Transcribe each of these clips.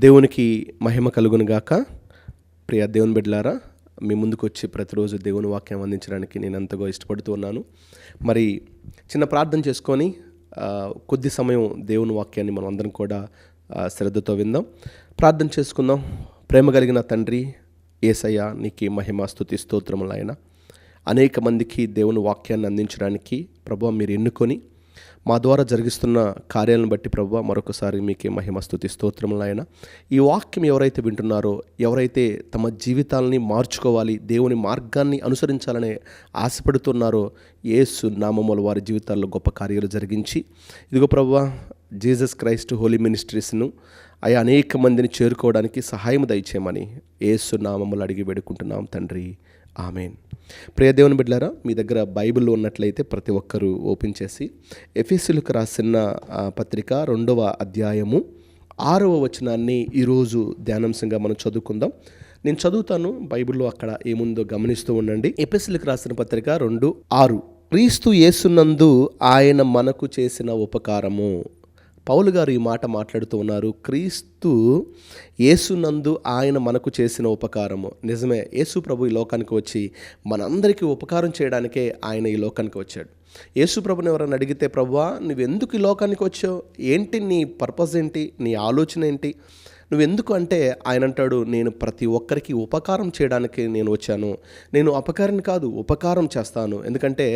దేవునికి మహిమ కలుగును గాక. ప్రియ దేవుని బిడ్డలారా, మీ ముందుకు వచ్చి ప్రతిరోజు దేవుని వాక్యం అందించడానికి నేను ఎంతగా ఇష్టపడుతూ ఉన్నాను. మరి చిన్న ప్రార్థన చేసుకొని కొద్ది సమయం దేవుని వాక్యాన్ని మనం అందరం కూడా శ్రద్ధతో విందాం. ప్రార్థన చేసుకుందాం. ప్రేమ కలిగిన తండ్రి యేసయ్య, నీకు మహిమ స్తుతి స్తోత్రములైన అనేక మందికి దేవుని వాక్యాన్ని అందించడానికి ప్రభువా మీరు ఎన్నుకొని మా ద్వారా జరిగిస్తున్న కార్యాలను బట్టి ప్రభువా మరొకసారి మీకే మహిమ స్తుతి స్తోత్రములైన. ఈ వాక్యం ఎవరైతే వింటున్నారో, ఎవరైతే తమ జీవితాలని మార్చుకోవాలి, దేవుని మార్గాన్ని అనుసరించాలని ఆశపడుతున్నారో, యేసు నామములో వారి జీవితాల్లో గొప్ప కార్యాలు జరిగించి ఇదిగో ప్రభువా జీసస్ క్రైస్ట్ హోలీ మినిస్ట్రీస్ను అనేక మందిని చేరుకోవడానికి సహాయం దయచేయమని యేసు నామములో అడిగి వేడుకుంటున్నాం తండ్రి, ఆమేన్. ప్రియ దేవుని బిడ్డలారా, మీ దగ్గర బైబిల్ ఉన్నట్లయితే ప్రతి ఒక్కరూ ఓపెన్ చేసి ఎఫెసీయులకు రాసిన పత్రిక 2వ అధ్యాయము 6వ వచనాన్ని ఈరోజు ధ్యానాంశంగా మనం చదువుకుందాం. నేను చదువుతాను, బైబిల్లో అక్కడ ఏముందో గమనిస్తూ ఉండండి. ఎఫెసీయులకు రాసిన పత్రిక 2:6. క్రీస్తు యేసునందు ఆయన మనకు చేసిన ఉపకారము. పౌలు గారు ఈ మాట మాట్లాడుతూ ఉన్నారు. క్రీస్తు యేసునందు ఆయన మనకు చేసిన ఉపకారము. నిజమే, యేసు ప్రభు ఈ లోకానికి వచ్చి మనందరికీ ఉపకారం చేయడానికే ఆయన ఈ లోకానికి వచ్చాడు. యేసు ప్రభుని ఎవరైనా అడిగితే, ప్రభువా నువ్వెందుకు ఈ లోకానికి వచ్చావు, ఏంటి నీ పర్పస్ ఏంటి, నీ ఆలోచన ఏంటి, నువ్వెందుకు అంటే ఆయన అంటాడు, నేను ప్రతి ఒక్కరికి ఉపకారం చేయడానికి నేను వచ్చాను. నేను అపకారాన్ని కాదు, ఉపకారం చేస్తాను. ఎందుకంటే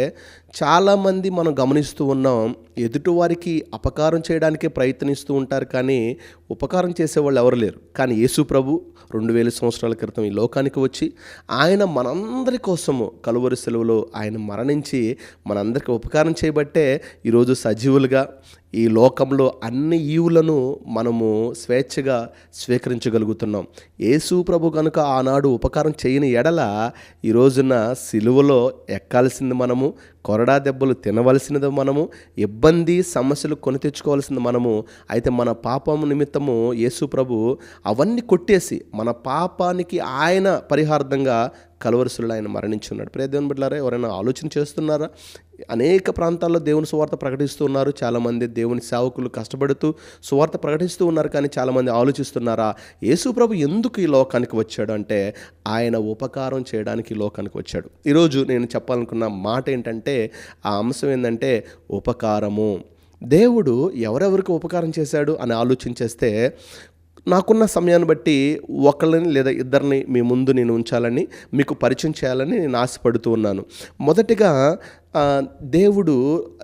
చాలామంది మనం గమనిస్తూ ఉన్నాం, ఎదుటివారికి అపకారం చేయడానికే ప్రయత్నిస్తూ ఉంటారు, కానీ ఉపకారం చేసేవాళ్ళు ఎవరు లేరు. కానీ యేసు ప్రభు 2000 సంవత్సరాల క్రితం ఈ లోకానికి వచ్చి ఆయన మనందరి కోసము కలువరి సెలవులో ఆయన మరణించి మనందరికీ ఉపకారం చేయబట్టే ఈరోజు సజీవులుగా ఈ లోకంలో అన్ని ఈవులను మనము స్వేచ్ఛగా స్వీకరించగలుగుతున్నాం. యేసు ప్రభు కనుక ఆనాడు ఉపకారం చేయని ఎడల ఈ రోజున సిలువలో ఎక్కాల్సింది మనము, కొరడా దెబ్బలు తినవలసినది మనము, ఇబ్బంది సమస్యలు కొని తెచ్చుకోవాల్సింది మనము. అయితే మన పాపము నిమిత్తము యేసు ప్రభు అవన్నీ కొట్టేసి మన పాపానికి ఆయన పరిహార్థంగా కలువరిశిలలో ఆయన మరణించున్నాడు. ప్రియ దేవుని బిడ్డలారా, ఎవరైనా ఆలోచన చేస్తున్నారా? అనేక ప్రాంతాల్లో దేవుని సువార్త ప్రకటిస్తూ ఉన్నారు. చాలామంది దేవుని సేవకులు కష్టపడుతూ సువార్త ప్రకటిస్తూ ఉన్నారు, కానీ చాలామంది ఆలోచిస్తున్నారా, యేసు ప్రభు ఎందుకు ఈ లోకానికి వచ్చాడు అంటే ఆయన ఉపకారం చేయడానికి ఈ లోకానికి వచ్చాడు. ఈరోజు నేను చెప్పాలనుకున్న మాట ఏంటంటే, ఆ అంశం ఏంటంటే ఉపకారము. దేవుడు ఎవరెవరికి ఉపకారం చేశాడు అని ఆలోచించేస్తే, నాకున్న సమయాన్ని బట్టి ఒకళ్ళని లేదా ఇద్దరిని మీ ముందు నేను ఉంచాలని, మీకు పరిచయం చేయాలని నేను ఆశపడుతూ ఉన్నాను. మొదటిగా దేవుడు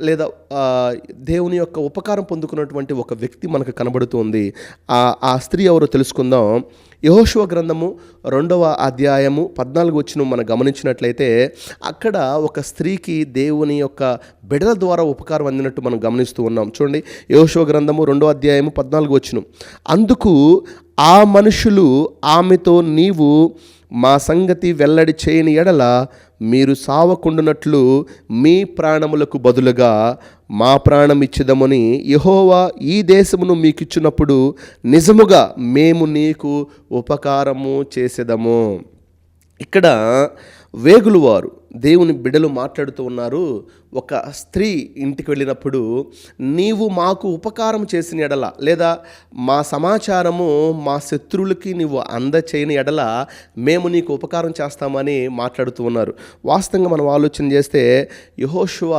లేదా దేవుని యొక్క ఉపకారం పొందుకున్నటువంటి ఒక వ్యక్తి మనకు కనబడుతుంది. ఆ స్త్రీ ఎవరో తెలుసుకుందాం. యెహోషువ గ్రంథము 2వ అధ్యాయము 14 వచనం మనం గమనించినట్లయితే, అక్కడ ఒక స్త్రీకి దేవుని యొక్క బిడ్డల ద్వారా ఉపకారం అందినట్టు మనం గమనిస్తూ ఉన్నాం. చూడండి, యెహోషువ గ్రంథము 2వ అధ్యాయము 14 వచనం. అందుకు ఆ మనుషులు ఆమెతో, నీవు మా సంగతి వెల్లడి చేయని ఎడల మీరు సావకుండునట్లు మీ ప్రాణములకు బదులుగా మా ప్రాణం ఇచ్చిదమని యెహోవా ఈ దేశమును మీకిచ్చినప్పుడు నిజముగా మేము నీకు ఉపకారము చేసేదము. ఇక్కడ వేగులు వారు దేవుని బిడ్డలు మాట్లాడుతూ ఉన్నారు. ఒక స్త్రీ ఇంటికి వెళ్ళినప్పుడు, నీవు మాకు ఉపకారం చేసిన ఎడల, లేదా మా సమాచారము మా శత్రువులకి నీవు అందచేయని ఎడల మేము నీకు ఉపకారం చేస్తామని మాట్లాడుతూ ఉన్నారు. వాస్తవంగా మనం ఆలోచన చేస్తే యెహోషువ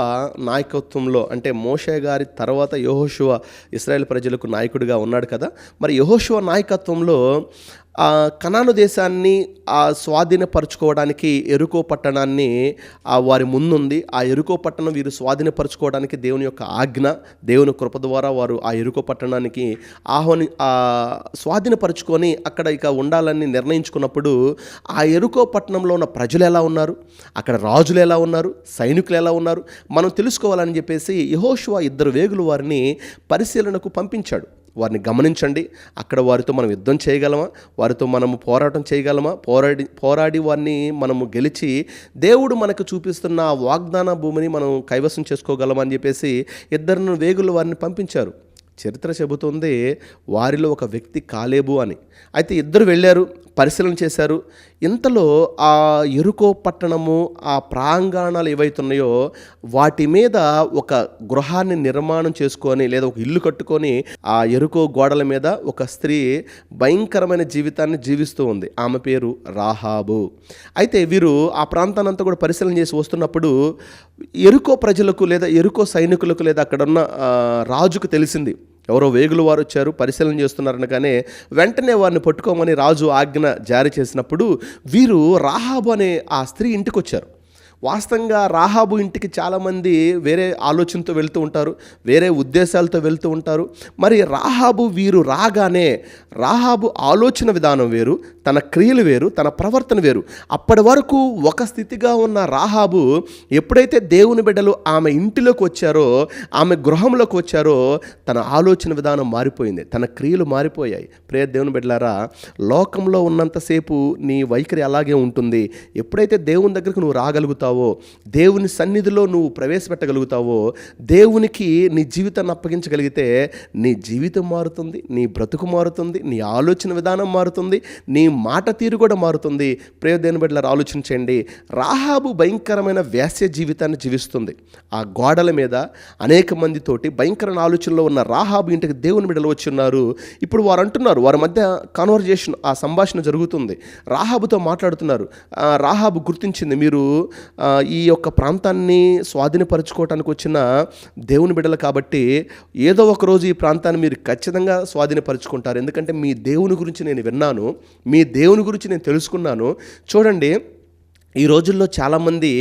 నాయకత్వంలో, అంటే మోషే గారి తర్వాత యెహోషువ ఇశ్రాయేల్ ప్రజలకు నాయకుడిగా ఉన్నాడు కదా. మరి యెహోషువ నాయకత్వంలో కనాను దేశాన్ని స్వాధీనపరచుకోవడానికి ఎరుకో పట్టణాన్ని వారి ముందుంది. ఆ ఎరుకో పట్టణం వీరు స్వాధీనపరచుకోవడానికి దేవుని యొక్క ఆజ్ఞ, దేవుని కృప ద్వారా వారు ఆ ఎరుకో పట్టణానికి స్వాధీనపరచుకొని అక్కడ ఇక ఉండాలని నిర్ణయించుకున్నప్పుడు, ఆ ఎరుకో పట్టణంలో ఉన్న ప్రజలు ఎలా ఉన్నారు, అక్కడ రాజులు ఎలా ఉన్నారు, సైనికులు ఎలా ఉన్నారు, మనం తెలుసుకోవాలని చెప్పేసి యెహోషువ 2 వేగులు వారిని పరిశీలనకు పంపించాడు. వారిని గమనించండి, అక్కడ వారితో మనం యుద్ధం చేయగలమా, వారితో మనము పోరాటం చేయగలమా, పోరాడి వారిని మనము గెలిచి దేవుడు మనకు చూపిస్తున్న వాగ్దాన భూమిని మనం కైవసం చేసుకోగలమా అని చెప్పేసి 2 వేగులు వారిని పంపించారు. చరిత్ర చెబుతుంది వారిలో ఒక వ్యక్తి కాలేబు అని. అయితే 2 వెళ్ళారు, పరిశీలన చేశారు. ఇంతలో ఆ యెరికో పట్టణము, ఆ ప్రాంగణాలు ఏవైతున్నాయో వాటి మీద ఒక గృహాన్ని నిర్మాణం చేసుకొని లేదా ఒక ఇల్లు కట్టుకొని ఆ యెరికో గోడల మీద ఒక స్త్రీ భయంకరమైన జీవితాన్ని జీవిస్తూ ఉంది. ఆమె పేరు రాహాబు. అయితే వీరు ఆ ప్రాంతాన్నంతా కూడా పరిశీలన చేసి వస్తున్నప్పుడు యెరికో ప్రజలకు లేదా యెరికో సైనికులకు లేదా అక్కడున్న రాజుకు తెలిసింది, ఎవరో వేగులు వారు వచ్చారు, పరిశీలన చేస్తున్నారనగానే వెంటనే వారిని పట్టుకోమని రాజు ఆజ్ఞ జారీ చేసినప్పుడు వీరు రాహాబు అనే ఆ స్త్రీ ఇంటికి వచ్చారు. వాస్తవంగా రాహాబు ఇంటికి చాలామంది వేరే ఆలోచనతో వెళ్తూ ఉంటారు, వేరే ఉద్దేశాలతో వెళ్తూ ఉంటారు. మరి రాహాబు వీరు రాగానే రాహాబు ఆలోచన విధానం వేరు, తన క్రియలు వేరు, తన ప్రవర్తన వేరు. అప్పటి వరకు ఒక స్థితిగా ఉన్న రాహాబు ఎప్పుడైతే దేవుని బిడ్డలు ఆమె ఇంటిలోకి వచ్చారో, ఆమె గృహంలోకి వచ్చారో, తన ఆలోచన విధానం మారిపోయింది, తన క్రియలు మారిపోయాయి. ప్రియ దేవుని బిడ్డలారా, లోకంలో ఉన్నంతసేపు నీ వైఖరి అలాగే ఉంటుంది. ఎప్పుడైతే దేవుని దగ్గరకు నువ్వు రాగలుగుతావో, దేవుని సన్నిధిలో నువ్వు ప్రవేశపెట్టగలుగుతావో, దేవునికి నీ జీవితాన్ని అప్పగించగలిగితే నీ జీవితం మారుతుంది, నీ బ్రతుకు మారుతుంది, నీ ఆలోచన విధానం మారుతుంది, నీ మాట తీరు కూడా మారుతుంది. ప్రియ దేవుని బిడ్డలారా, ఆలోచించండి. రాహాబు భయంకరమైన వేశ్య జీవితాన్ని జీవిస్తుంది. ఆ గోడల మీద అనేక మందితోటి భయంకరమైన ఆలోచనలో ఉన్న రాహాబు ఇంటికి దేవుని బిడ్డలు వచ్చి ఉన్నారు. ఇప్పుడు వారు అంటున్నారు, వారి మధ్య కన్వర్జేషన్, ఆ సంభాషణ జరుగుతుంది. రాహాబుతో మాట్లాడుతున్నారు. రాహాబు గుర్తించింది, మీరు ఈ యొక్క ప్రాంతాన్ని స్వాధీనపరచుకోవటానికి వచ్చిన దేవుని బిడ్డలు కాబట్టి ఏదో ఒక రోజు ఈ ప్రాంతాన్ని మీరు ఖచ్చితంగా స్వాధీనపరచుకుంటారు. ఎందుకంటే మీ దేవుని గురించి నేను విన్నాను, మీ దేవుని గురించి నేను తెలుసుకున్నాను. చూడండి, ఈ రోజుల్లో చాలామంది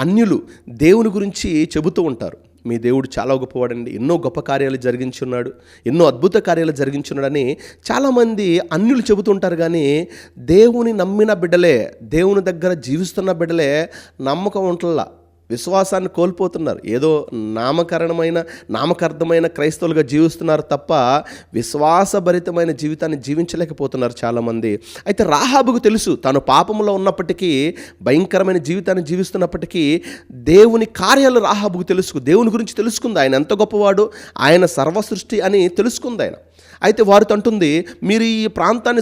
అన్యులు దేవుని గురించి చెబుతూ ఉంటారు. మీ దేవుడు చాలా గొప్పవాడండి, ఎన్నో గొప్ప కార్యాలు జరిగించున్నాడు, ఎన్నో అద్భుత కార్యాలు జరిగించున్నాడని చాలామంది అన్యులు చెబుతుంటారు. కానీ దేవుని నమ్మిన బిడ్డలే, దేవుని దగ్గర జీవిస్తున్న బిడ్డలే నమ్మకం ఉంటల్లా, విశ్వాసాన్ని కోల్పోతున్నారు. ఏదో నామకార్థమైన క్రైస్తవులుగా జీవిస్తున్నారు తప్ప విశ్వాసభరితమైన జీవితాన్ని జీవించలేకపోతున్నారు చాలామంది. అయితే రాహాబుకు తెలుసు, తాను పాపంలో ఉన్నప్పటికీ, భయంకరమైన జీవితాన్ని జీవిస్తున్నప్పటికీ దేవుని కార్యాలు రాహాబుకు తెలుసు. దేవుని గురించి తెలుసుకుంది, ఆయన ఎంత గొప్పవాడు, ఆయన సర్వసృష్టి అని తెలుసుకుంది ఆయన. అయితే వారితో అంటుంది, మీరు ఈ ప్రాంతాన్ని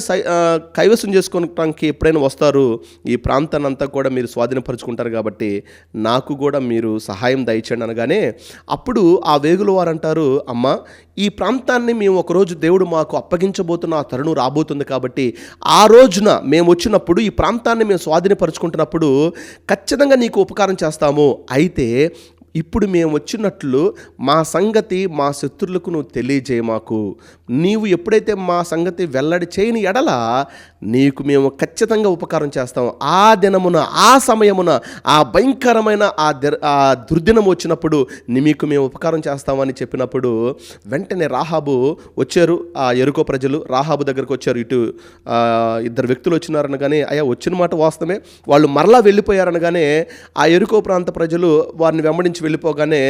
కైవసం చేసుకోవడానికి ఎప్పుడైనా వస్తారు, ఈ ప్రాంతాన్ని అంతా కూడా మీరు స్వాధీనపరుచుకుంటారు కాబట్టి నాకు కూడా మీరు సహాయం దయచేయండి అనగానే, అప్పుడు ఆ వేగుల వారు అంటారు, అమ్మ, ఈ ప్రాంతాన్ని మేము ఒకరోజు దేవుడు మాకు అప్పగించబోతున్న ఆ తరుణం రాబోతుంది కాబట్టి ఆ రోజున మేము వచ్చినప్పుడు ఈ ప్రాంతాన్ని మేము స్వాధీనపరుచుకుంటున్నప్పుడు ఖచ్చితంగా నీకు ఉపకారం చేస్తాము. అయితే ఇప్పుడు మేము వచ్చినట్లు మా సంగతి మా శత్రులకు నువ్వు తెలియజేయ మాకు. నీవు ఎప్పుడైతే మా సంగతి వెల్లడి చేయని ఎడల నీకు మేము ఖచ్చితంగా ఉపకారం చేస్తాం. ఆ దినమున, ఆ సమయమున, ఆ భయంకరమైన ఆ దుర్దినం వచ్చినప్పుడు మీకు మేము ఉపకారం చేస్తామని చెప్పినప్పుడు వెంటనే రాహాబు వచ్చారు. ఆ యెరికో ప్రజలు రాహాబు దగ్గరకు వచ్చారు. ఇటు ఇద్దరు వ్యక్తులు వచ్చినారనగానే, అయ్యా వచ్చిన మాట వాస్తవమే, వాళ్ళు మరలా వెళ్ళిపోయారనగానే ఆ యెరికో ప్రాంత ప్రజలు వారిని వెంబడించి వెళ్ళిపోగానే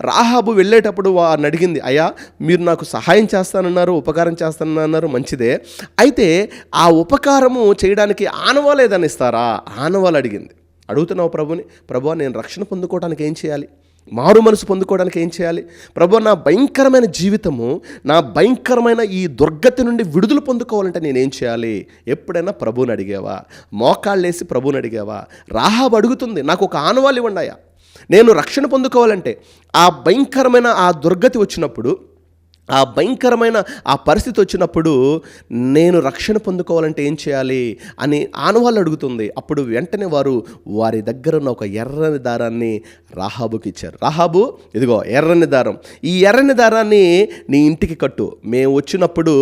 రాహాబు వెళ్ళేటప్పుడు వారిని అడిగింది, అయ్యా మీరు నాకు సహాయం చేస్తానన్నారు, ఉపకారం చేస్తానన్నారు, మంచిదే, అయితే ఆ ఉపకారము చేయడానికి ఆనవాలు ఏదైనా ఇస్తారా? ఆనవాలు అడిగింది. అడుగుతున్నావు ప్రభుని, ప్రభువా నేను రక్షణ పొందుకోవడానికి ఏం చేయాలి, మారు మనసు పొందుకోవడానికి ఏం చేయాలి, ప్రభువా నా భయంకరమైన జీవితము, నా భయంకరమైన ఈ దుర్గతి నుండి విడుదల పొందుకోవాలంటే నేనేం చేయాలి? ఎప్పుడైనా ప్రభువుని అడిగావా? మోకాళ్ళేసి ప్రభువుని అడిగావా? రాహాబు అడుగుతుంది, నాకు ఒక ఆనవాలు ఇవ్వండి అయ్యా, నేను రక్షణ పొందుకోవాలంటే, ఆ భయంకరమైన ఆ దుర్గతి వచ్చినప్పుడు, ఆ భయంకరమైన ఆ పరిస్థితి వచ్చినప్పుడు నేను రక్షణ పొందుకోవాలంటే ఏం చేయాలి అని ఆనవాళ్ళు అడుగుతుంది. అప్పుడు వెంటనే వారి దగ్గర ఉన్న ఒక ఎర్రని దారాన్ని రాహాబుకి ఇచ్చారు. రాహాబు, ఇదిగో ఎర్రని దారం, ఈ ఎర్రని దారాన్ని నీ ఇంటికి కట్టు. మేము వచ్చినప్పుడు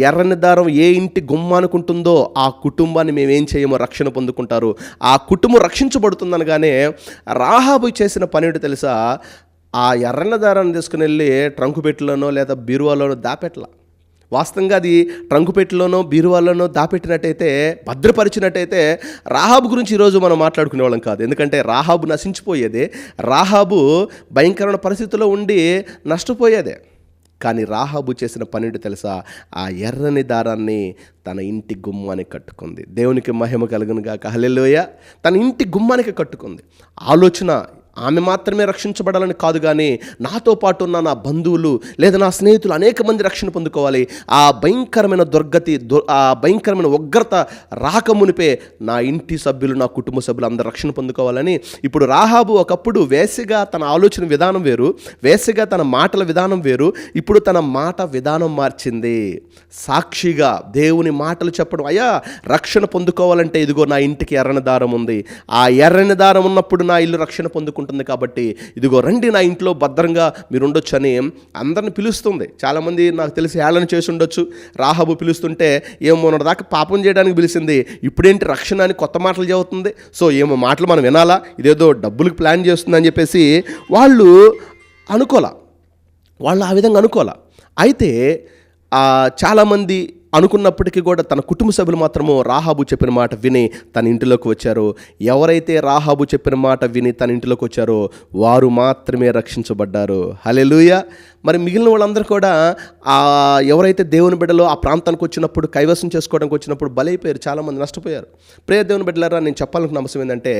ఎర్రని దారం ఏ ఇంటి గుమ్మానుకుంటుందో ఆ కుటుంబాన్ని మేమేం చేయమో రక్షణ పొందుకుంటారు, ఆ కుటుంబం రక్షించబడుతుందనగానే రాహాబు చేసిన పని ఏంటో తెలుసా? ఆ ఎర్రన్న దారాన్ని తీసుకుని వెళ్ళి ట్రంకు పెట్టెలోనో లేదా బీరువాలోనో దాపెట్ల. వాస్తవంగా అది ట్రంకు పెట్టెలోనో బీరువాలోనో దాపెట్టినట్టయితే, భద్రపరిచినట్టయితే రాహాబు గురించి ఈరోజు మనం మాట్లాడుకునే వాళ్ళం కాదు. ఎందుకంటే రాహాబు నశించిపోయేదే, రాహాబు భయంకరమైన పరిస్థితిలో ఉండి నష్టపోయేదే. కానీ రాహాబు చేసిన పని తెలుసా? ఆ ఎర్రని దారాన్ని తన ఇంటి గుమ్మానికి కట్టుకుంది. దేవునికి మహిమ కలుగును గాక, హల్లెలూయా. తన ఇంటి గుమ్మానికి కట్టుకుంది. ఆలోచన ఆమె మాత్రమే రక్షించబడాలని కాదు, కానీ నాతో పాటు ఉన్న నా బంధువులు లేదా నా స్నేహితులు అనేక మంది రక్షణ పొందుకోవాలి. ఆ భయంకరమైన ఆ భయంకరమైన ఉగ్రత రాకమునిపే నా ఇంటి సభ్యులు, నా కుటుంబ సభ్యులు అందరూ రక్షణ పొందుకోవాలని ఇప్పుడు రాహాబు ఒకప్పుడు వేశ్యగా తన ఆలోచన విధానం వేరు, వేశ్యగా తన మాటల విధానం వేరు. ఇప్పుడు తన మాట విధానం మార్చింది. సాక్షిగా దేవుని మాటలు చెప్పడం, అయ్యా రక్షణ పొందుకోవాలంటే ఇదిగో నా ఇంటికి ఎర్రని దారం ఉంది, ఆ ఎర్రని దారం ఉన్నప్పుడు నా ఇల్లు రక్షణ పొందుకుంటుంది, కాబట్టి ఇదిగో రండి నా ఇంట్లో భద్రంగా మీరు ఉండొచ్చు అని అందరిని పిలుస్తుంది. చాలామంది నాకు తెలిసి హేళన చేసి ఉండొచ్చు. రాహాబు పిలుస్తుంటే ఏమో దాకా పాపం చేయడానికి పిలిచింది, ఇప్పుడేంటి రక్షణ అని కొత్త మాటలు చెబుతుంది, సో ఏమో మాటలు మనం వినాలా, ఇదేదో డబ్బులకు ప్లాన్ చేస్తుందని చెప్పేసి వాళ్ళు ఆ విధంగా అనుకోలా. అయితే చాలామంది అనుకున్నప్పటికీ కూడా తన కుటుంబ సభ్యులు మాత్రము రాహాబు చెప్పిన మాట విని తన ఇంటిలోకి వచ్చారు. ఎవరైతే రాహాబు చెప్పిన మాట విని తన ఇంటిలోకి వచ్చారో వారు మాత్రమే రక్షించబడ్డారు. హల్లెలూయా. మరి మిగిలిన వాళ్ళందరూ కూడా ఎవరైతే దేవుని బిడ్డలో ఆ ప్రాంతానికి వచ్చినప్పుడు కైవసం చేసుకోవడానికి వచ్చినప్పుడు బలైపోయారు, చాలామంది నష్టపోయారు. ప్రియ దేవుని బిడ్డలారా, నేను చెప్పాలనుకున్న అంశం ఏంటంటే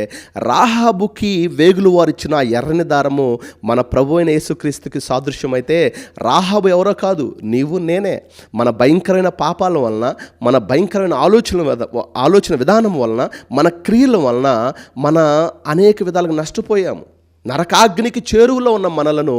రాహాబుకి వేగులు వారు ఇచ్చిన ఎర్రని దారము మన ప్రభు అయిన యేసుక్రీస్తుకి సాదృశ్యం అయితే, రాహాబు ఎవరో కాదు, నీవు నేనే. మన భయంకరమైన పాపాల వలన, మన భయంకరమైన ఆలోచన విధానం వలన, మన క్రియల వలన మన అనేక విధాలుగా నష్టపోయాము. నరకాగ్నికి చేరువలో ఉన్న మనలను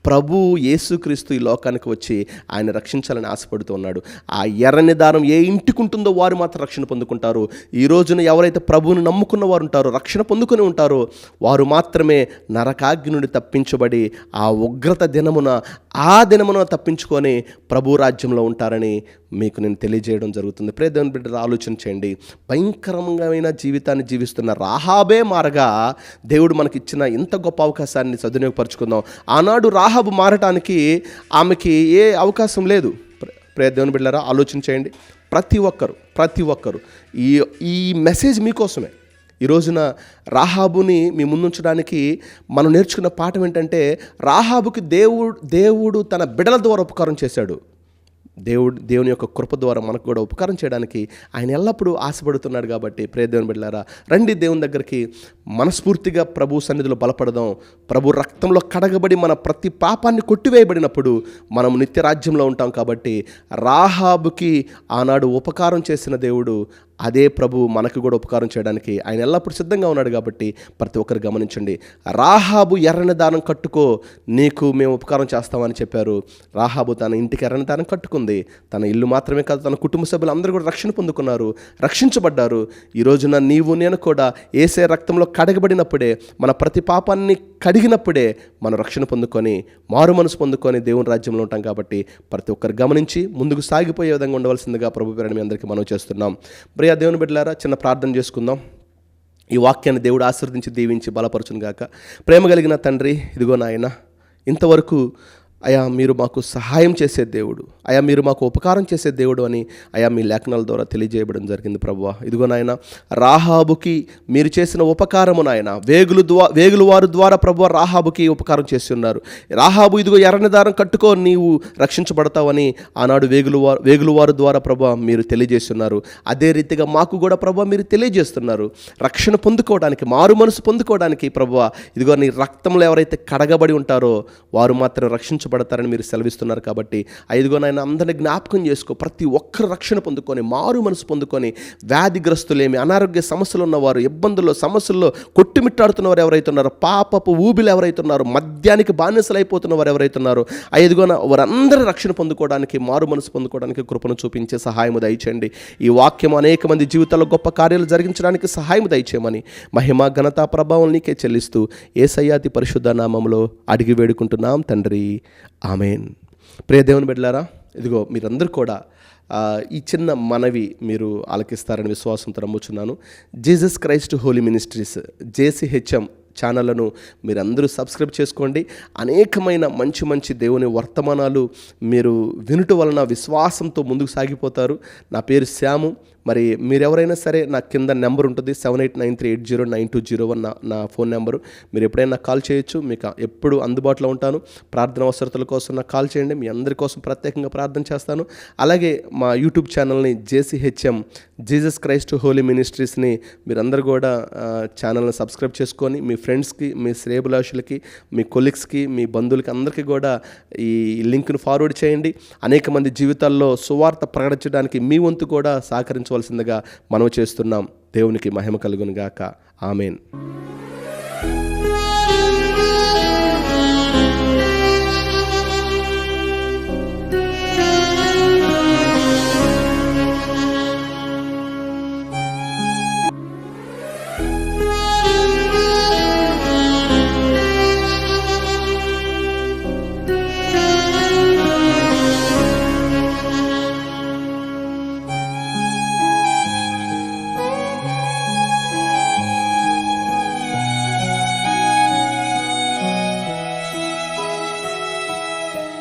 ప్రభు యేసుక్రీస్తు ఈ లోకానికి వచ్చి ఆయన రక్షించాలని ఆశపడుతూ ఉన్నాడు. ఆ ఎర్రని దారం ఏ ఇంటికి ఉంటుందో వారు మాత్రం రక్షణ పొందుకుంటారు. ఈ రోజున ఎవరైతే ప్రభువుని నమ్ముకున్న వారు ఉంటారో, రక్షణ పొందుకొని ఉంటారో, వారు మాత్రమే నరకాగ్ని నుండి తప్పించబడి ఆ ఉగ్రత దినమున తప్పించుకొని ప్రభు రాజ్యంలో ఉంటారని మీకు నేను తెలియజేయడం జరుగుతుంది. ప్రియ దేవుని బిడ్డలు, ఆలోచన చేయండి. భయంకరమైన జీవితాన్ని జీవిస్తున్న రాహాబే మారగా దేవుడు మనకిచ్చిన ఇంత గొప్ప అవకాశాన్ని సద్వినియోగపరుచుకుందాం. ఆనాడు రాహాబు మారటానికి ఆమెకి ఏ అవకాశం లేదు. ప్రియ దేవుని బిడ్డలారా, ఆలోచన చేయండి. ప్రతి ఒక్కరు ఈ మెసేజ్ మీకోసమే. ఈ రోజున రాహాబుని మీ ముందుంచడానికి మనం నేర్చుకున్న పాఠం ఏంటంటే, రాహాబుకి దేవుడు తన బిడ్డల ద్వారా ఉపకారం చేశాడు. దేవుని యొక్క కృప ద్వారా మనకు కూడా ఉపకారం చేయడానికి ఆయన ఎల్లప్పుడూ ఆశపడుతున్నాడు. కాబట్టి ప్రియ దేవుని బిడ్డలారా, రండి దేవుని దగ్గరికి మనస్ఫూర్తిగా ప్రభు సన్నిధిలో బలపడదాం. ప్రభు రక్తంలో కడగబడి మన ప్రతి పాపాన్ని కొట్టివేయబడినప్పుడు మనం నిత్య రాజ్యంలో ఉంటాం. కాబట్టి రాహాబుకి ఆనాడు ఉపకారం చేసిన దేవుడు అదే ప్రభు మనకు కూడా ఉపకారం చేయడానికి ఆయన ఎల్లప్పుడూ సిద్ధంగా ఉన్నాడు. కాబట్టి ప్రతి ఒక్కరు గమనించండి. రాహాబు ఎర్రని దారం కట్టుకో, నీకు మేము ఉపకారం చేస్తామని చెప్పారు. రాహాబు తన ఇంటికి ఎర్రని దారం కట్టుకుంది. తన ఇల్లు మాత్రమే కాదు, తన కుటుంబ సభ్యులు అందరూ కూడా రక్షణ పొందుకున్నారు, రక్షించబడ్డారు. ఈ రోజున నీవు నేను కూడా యేసే రక్తంలో కడగబడినప్పుడే, మన ప్రతి పాపాన్ని కడిగినప్పుడే మనం రక్షణ పొందుకొని మారు మనసు పొందుకొని దేవుని రాజ్యంలో ఉంటాం. కాబట్టి ప్రతి ఒక్కరు గమనించి ముందుకు సాగిపోయే విధంగా ఉండవలసిందిగా ప్రభు పేరని మీ అందరికీ మనం చేస్తున్నాం. ప్రియ దేవుని బిడ్డలారా, చిన్న ప్రార్థన చేసుకుందాం. ఈ వాక్యాన్ని దేవుడు ఆశీర్వదించి దీవించి బలపరచును గాక. ప్రేమ కలిగిన తండ్రి, ఇదిగో నాయన, ఇంతవరకు అయా మీరు మాకు సహాయం చేసే దేవుడు, అయా మీరు మాకు ఉపకారం చేసే దేవుడు అని అయా మీ లేఖనాల ద్వారా తెలియజేయబడం జరిగింది ప్రభువా. ఇదిగో నాయన, రాహాబుకి మీరు చేసిన ఉపకారము నాయన, వేగులు వారి ద్వారా ప్రభువా రాహాబుకి ఉపకారం చేసి ఉన్నారు. రాహాబు ఇదిగో ఎర్రని దారం కట్టుకో, నీవు రక్షించబడతావని ఆనాడు వేగులు వారి ద్వారా ప్రభువా మీరు తెలియజేస్తున్నారు. అదే రీతిగా మాకు కూడా ప్రభువా మీరు తెలియజేస్తున్నారు. రక్షణ పొందుకోవడానికి, మారు మనసు పొందుకోవడానికి ప్రభువా ఇదిగో నీ రక్తంలో ఎవరైతే కడగబడి ఉంటారో వారు మాత్రం రక్షించబడతారని మీరు సెలవిస్తున్నారు. కాబట్టి ఐదుగో నాయన అందరినీ జ్ఞాపకం చేసుకో. ప్రతి ఒక్కరు రక్షణ పొందుకొని మారు మనసు పొందుకొని, వ్యాధిగ్రస్తులేమి, అనారోగ్య సమస్యలు ఉన్నవారు, ఇబ్బందుల్లో సమస్యల్లో కొట్టుమిట్టాడుతున్నవారు ఎవరైతే ఉన్నారో, పాపపు ఊబిలు ఎవరైతే ఉన్నారో, మద్యానికి బానిసలు అయిపోతున్న వారు ఎవరైతే ఉన్నారో, ఐదుగోన వారందరూ రక్షణ పొందుకోవడానికి, మారు మనసు పొందుకోవడానికి కృపను చూపించే సహాయము దయచేయండి. ఈ వాక్యం అనేక మంది జీవితాల్లో గొప్ప కార్యాలు జరిగించడానికి సహాయం దయచేయమని మహిమ ఘనత ప్రభావం నీకే చెల్లిస్తూ యేసయ్య అతి పరిశుద్ధ నామములో అడిగి వేడుకుంటున్నాం తండ్రి, ఆమేన్. ప్రియ దేవుని బిడ్డలారా, ఇదిగో మీరందరూ కూడా ఈ చిన్న మనవి మీరు ఆలకిస్తారని విశ్వాసంతో నమ్ముచున్నాను. Jesus Christ holy ministries JCHM ఛానళ్లను మీరందరూ సబ్స్క్రైబ్ చేసుకోండి. అనేకమైన మంచి దేవుని వర్తమానాలు మీరు వినుట వలన విశ్వాసంతో ముందుకు సాగిపోతారు. నా పేరు శ్యాము. మరి మీరెవరైనా సరే నా కింద నెంబర్ ఉంటుంది 7893809201 నా ఫోన్ నెంబరు. మీరు ఎప్పుడైనా నాకు కాల్ చేయొచ్చు. మీకు ఎప్పుడు అందుబాటులో ఉంటాను. ప్రార్థన అవసరతల కోసం నాకు కాల్ చేయండి. మీ అందరి కోసం ప్రత్యేకంగా ప్రార్థన చేస్తాను. అలాగే మా యూట్యూబ్ ఛానల్ని JCHM జీసస్ క్రైస్ట్ హోలీ మినిస్ట్రీస్ని మీరందరూ కూడా ఛానల్ని సబ్స్క్రైబ్ చేసుకొని మీ ఫ్రెండ్స్కి, మీ శ్రేయభిలాషులకి, మీ కొలీగ్స్కి, మీ బంధువులకి అందరికీ కూడా ఈ లింక్ను ఫార్వర్డ్ చేయండి. అనేక మంది జీవితాల్లో సువార్త ప్రకటించడానికి మీ వంతు కూడా సహకరించవలసిందిగా మనవి చేస్తున్నాం. దేవునికి మహిమ కలుగును గాక. ఆమేన్.